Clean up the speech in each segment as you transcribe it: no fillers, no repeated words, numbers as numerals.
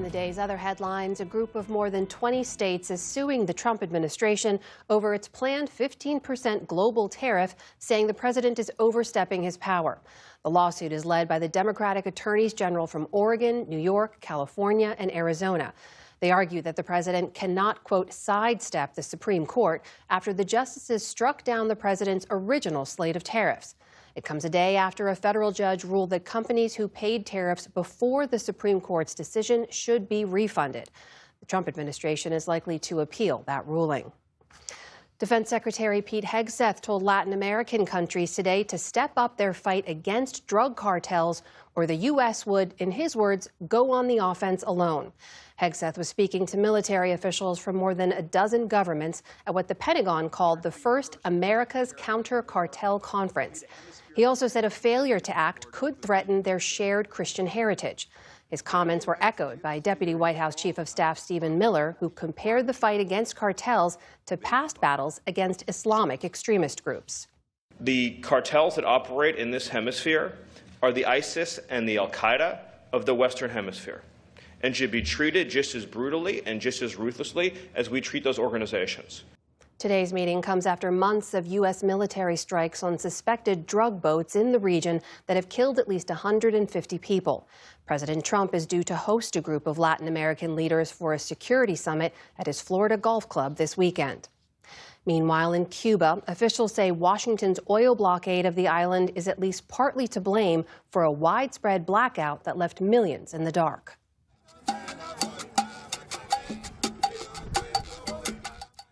the day's other headlines, a group of more than 20 states is suing the Trump administration over its planned 15% global tariff, saying the president is overstepping his power. The lawsuit is led by the Democratic attorneys general from Oregon, New York, California, and Arizona. They argue that the president cannot, quote, sidestep the Supreme Court after the justices struck down the president's original slate of tariffs. It comes a day after a federal judge ruled that companies who paid tariffs before the Supreme Court's decision should be refunded. The Trump administration is likely to appeal that ruling. Defense Secretary Pete Hegseth told Latin American countries today to step up their fight against drug cartels, or the U.S. would, in his words, go on the offense alone. Hegseth was speaking to military officials from more than a dozen governments at what the Pentagon called the first America's Counter-cartel conference. He also said a failure to act could threaten their shared Christian heritage. His comments were echoed by Deputy White House Chief of Staff Stephen Miller, who compared the fight against cartels to past battles against Islamic extremist groups. The cartels that operate in this hemisphere are the ISIS and the Al-Qaeda of the Western Hemisphere, and should be treated just as brutally and just as ruthlessly as we treat those organizations. Today's meeting comes after months of U.S. military strikes on suspected drug boats in the region that have killed at least 150 people. President Trump is due to host a group of Latin American leaders for a security summit at his Florida golf club this weekend. Meanwhile, in Cuba, officials say Washington's oil blockade of the island is at least partly to blame for a widespread blackout that left millions in the dark.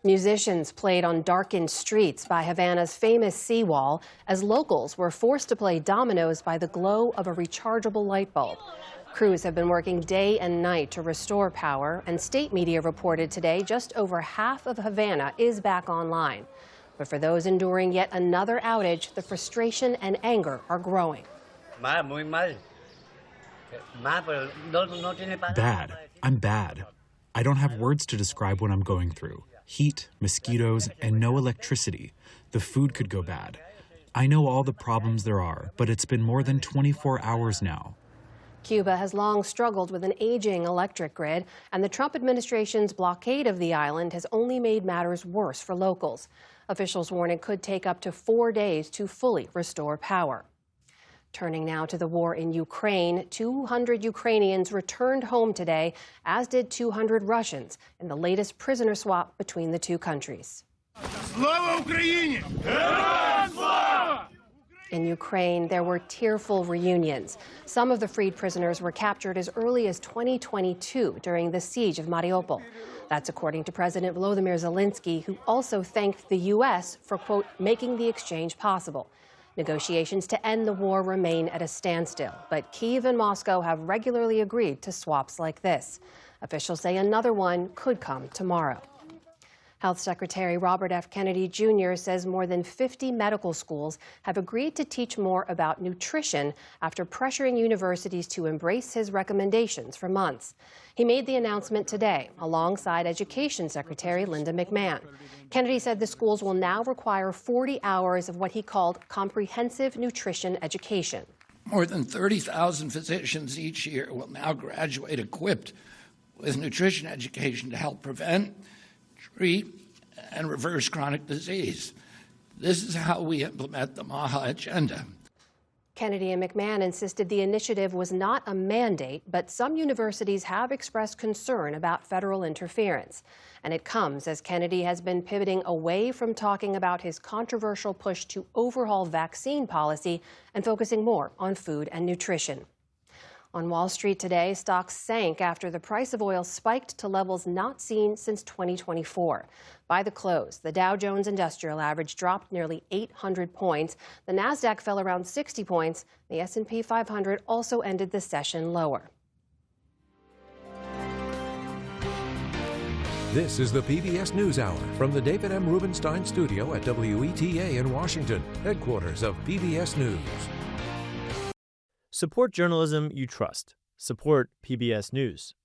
Musicians played on darkened streets by Havana's famous seawall as locals were forced to play dominoes by the glow of a rechargeable light bulb. Crews have been working day and night to restore power, and state media reported today just over half of Havana is back online. But for those enduring yet another outage, the frustration and anger are growing. Bad. I'm bad. I don't have words to describe what I'm going through. Heat, mosquitoes, and no electricity. The food could go bad. I know all the problems there are, but it's been more than 24 hours now. Cuba has long struggled with an aging electric grid, and the Trump administration's blockade of the island has only made matters worse for locals. Officials warn it could take up to 4 days to fully restore power. Turning now to the war in Ukraine, 200 Ukrainians returned home today, as did 200 Russians, in the latest prisoner swap between the two countries. In Ukraine, there were tearful reunions. Some of the freed prisoners were captured as early as 2022 during the siege of Mariupol. That's according to President Volodymyr Zelensky, who also thanked the U.S. for, quote, making the exchange possible. Negotiations to end the war remain at a standstill, but Kyiv and Moscow have regularly agreed to swaps like this. Officials say another one could come tomorrow. Health Secretary Robert F. Kennedy Jr. says more than 50 medical schools have agreed to teach more about nutrition after pressuring universities to embrace his recommendations for months. He made the announcement today alongside Education Secretary Linda McMahon. Kennedy said the schools will now require 40 hours of what he called comprehensive nutrition education. More than 30,000 physicians each year will now graduate equipped with nutrition education to help prevent, treat, and reverse chronic disease. This is how we implement the MAHA agenda. Kennedy and McMahon insisted the initiative was not a mandate, but some universities have expressed concern about federal interference. And it comes as Kennedy has been pivoting away from talking about his controversial push to overhaul vaccine policy and focusing more on food and nutrition. On Wall Street today, stocks sank after the price of oil spiked to levels not seen since 2024. By the close, the Dow Jones Industrial Average dropped nearly 800 points. The Nasdaq fell around 60 points. The S&P 500 also ended the session lower. This is the PBS News Hour from the David M. Rubenstein Studio at WETA in Washington, headquarters of PBS News. Support journalism you trust. Support PBS News.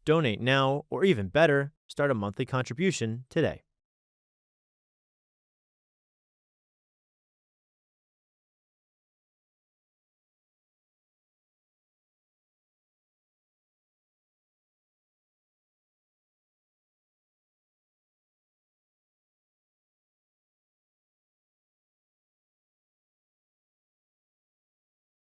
Donate now, or even better, start a monthly contribution today.